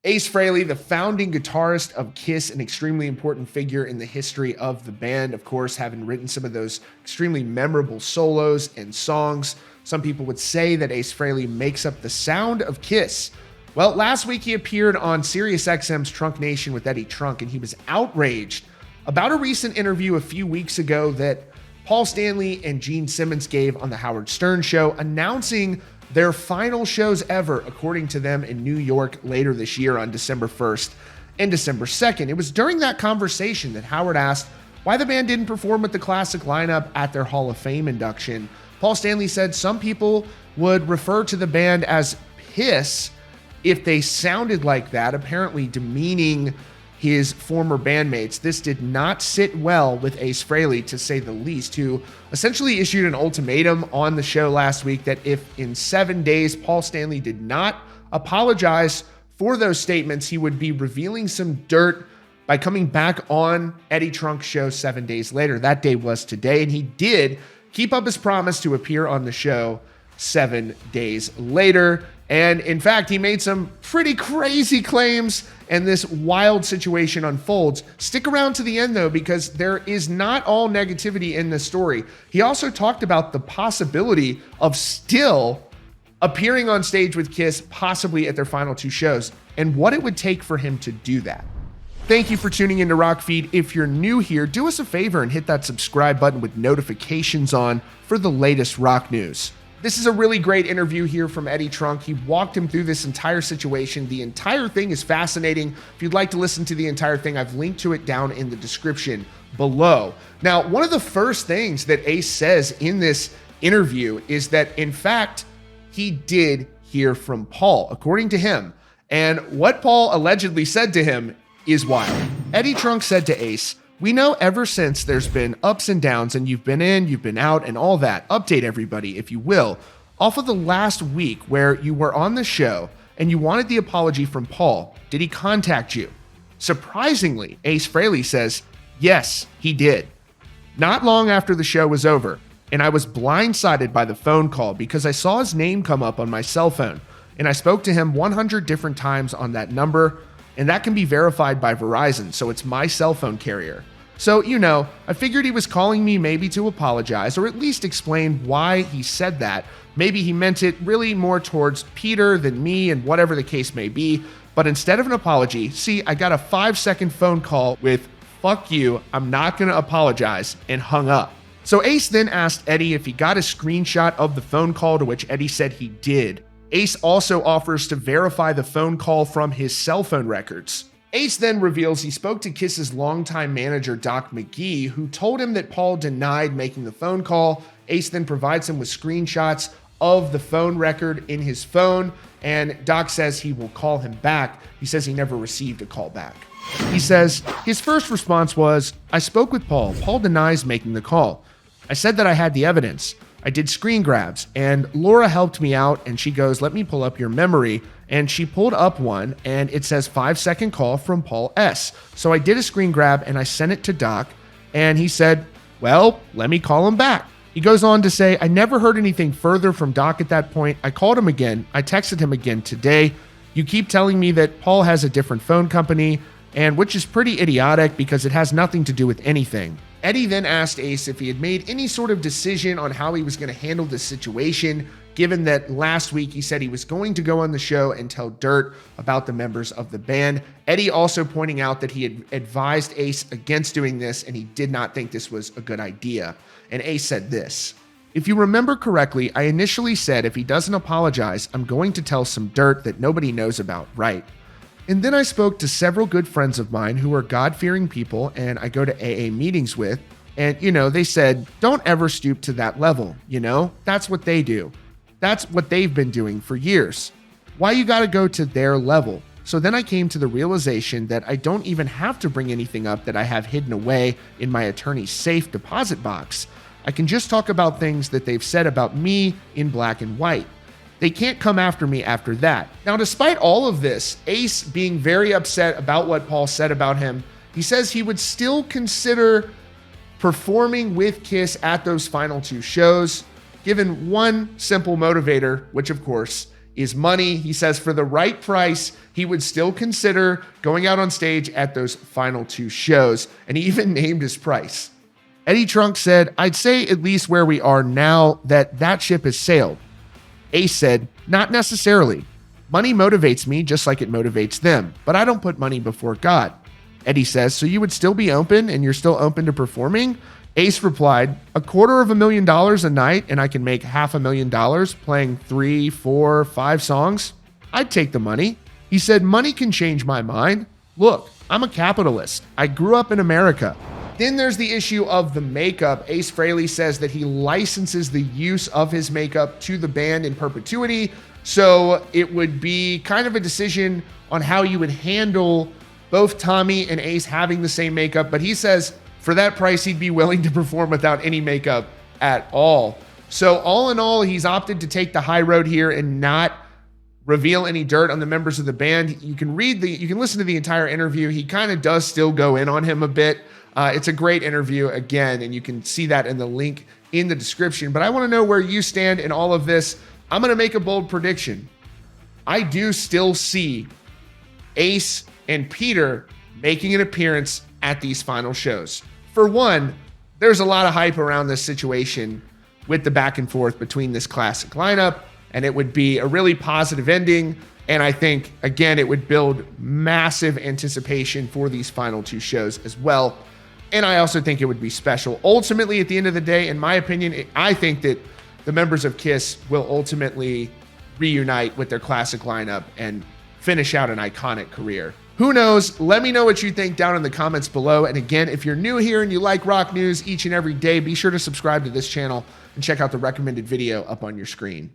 Ace Frehley, the founding guitarist of Kiss, an extremely important figure in the history of the band, of course, having written some of those extremely memorable solos and songs. Some people would say that Ace Frehley makes up the sound of Kiss. Well, last week he appeared on SiriusXM's Trunk Nation with Eddie Trunk, and he was outraged about a recent interview a few weeks ago that Paul Stanley and Gene Simmons gave on the Howard Stern Show, announcing their final shows ever, according to them, in New York later this year on December 1st and December 2nd. It was during that conversation that Howard asked why the band didn't perform with the classic lineup at their Hall of Fame induction. Paul Stanley said some people would refer to the band as Piss if they sounded like that, apparently demeaning his former bandmates. This did not sit well with Ace Frehley, to say the least, who essentially issued an ultimatum on the show last week that if in 7 days Paul Stanley did not apologize for those statements, he would be revealing some dirt by coming back on Eddie Trunk's show 7 days later. That day was today, and he did keep up his promise to appear on the show 7 days later. And in fact, he made some pretty crazy claims, and this wild situation unfolds. Stick around to the end, though, because there is not all negativity in this story. He also talked about the possibility of still appearing on stage with Kiss, possibly at their final two shows, and what it would take for him to do that. Thank you for tuning into Rock Feed. If you're new here, do us a favor and hit that subscribe button with notifications on for the latest rock news. This is a really great interview here from Eddie Trunk. He walked him through this entire situation. The entire thing is fascinating. If you'd like to listen to the entire thing, I've linked to it down in the description below. Now, one of the first things that Ace says in this interview is that, in fact, he did hear from Paul, according to him. And what Paul allegedly said to him is wild. Eddie Trunk said to Ace, "We know ever since there's been ups and downs, and you've been in, you've been out, and all that. Update everybody, if you will, off of the last week where you were on the show and you wanted the apology from Paul. Did he contact you?" Surprisingly, Ace Frehley says, yes, he did. Not long after the show was over, and I was blindsided by the phone call because I saw his name come up on my cell phone, and I spoke to him 100 different times on that number, and that can be verified by Verizon, so it's my cell phone carrier. So, I figured he was calling me maybe to apologize, or at least explain why he said that. Maybe he meant it really more towards Peter than me, and whatever the case may be. But instead of an apology, see, I got a 5-second phone call with, "Fuck you, I'm not gonna apologize," and hung up. So Ace then asked Eddie if he got a screenshot of the phone call, to which Eddie said he did. Ace also offers to verify the phone call from his cell phone records. Ace then reveals he spoke to Kiss's longtime manager, Doc McGee, who told him that Paul denied making the phone call. Ace then provides him with screenshots of the phone record in his phone, and Doc says he will call him back. He says he never received a call back. He says his first response was, "I spoke with Paul. Paul denies making the call. I said that I had the evidence. I did screen grabs, and Laura helped me out, and she goes, 'Let me pull up your memory.' And she pulled up one, and it says 5-second call from Paul S. So I did a screen grab, and I sent it to Doc, and he said, 'Well, let me call him back.'" He goes on to say, "I never heard anything further from Doc at that point. I called him again. I texted him again today. You keep telling me that Paul has a different phone company, and which is pretty idiotic because it has nothing to do with anything." Eddie then asked Ace if he had made any sort of decision on how he was going to handle this situation, given that last week he said he was going to go on the show and tell dirt about the members of the band. Eddie also pointing out that he had advised Ace against doing this, and he did not think this was a good idea. And Ace said this, "If you remember correctly, I initially said if he doesn't apologize, I'm going to tell some dirt that nobody knows about, right? And then I spoke to several good friends of mine who are God-fearing people and I go to AA meetings with, and, they said, don't ever stoop to that level, That's what they do. That's what they've been doing for years. Why you gotta go to their level? So then I came to the realization that I don't even have to bring anything up that I have hidden away in my attorney's safe deposit box. I can just talk about things that they've said about me in black and white. They can't come after me after that." Now, despite all of this, Ace being very upset about what Paul said about him, he says he would still consider performing with Kiss at those final two shows, given one simple motivator, which of course is money. He says for the right price, he would still consider going out on stage at those final 2 shows, and he even named his price. Eddie Trunk said, "I'd say at least where we are now that ship has sailed." Ace said, "Not necessarily. Money motivates me just like it motivates them, but I don't put money before God." Eddie says, "So you would still be open and you're still open to performing?" Ace replied, $250,000 a night and I can make $500,000 playing 3, 4, 5 songs? I'd take the money." He said, "Money can change my mind. Look, I'm a capitalist. I grew up in America." Then there's the issue of the makeup. Ace Frehley says that he licenses the use of his makeup to the band in perpetuity. So it would be kind of a decision on how you would handle both Tommy and Ace having the same makeup. But he says for that price, he'd be willing to perform without any makeup at all. So all in all, he's opted to take the high road here and not reveal any dirt on the members of the band. You can listen to the entire interview. He kind of does still go in on him a bit. It's a great interview again, and you can see that in the link in the description. But I want to know where you stand in all of this. I'm going to make a bold prediction. I do still see Ace and Peter making an appearance at these final shows. For one, there's a lot of hype around this situation with the back and forth between this classic lineup, and it would be a really positive ending. And I think, again, it would build massive anticipation for these final 2 shows as well. And I also think it would be special. Ultimately, at the end of the day, in my opinion, I think that the members of KISS will ultimately reunite with their classic lineup and finish out an iconic career. Who knows? Let me know what you think down in the comments below. And again, if you're new here and you like rock news each and every day, be sure to subscribe to this channel and check out the recommended video up on your screen.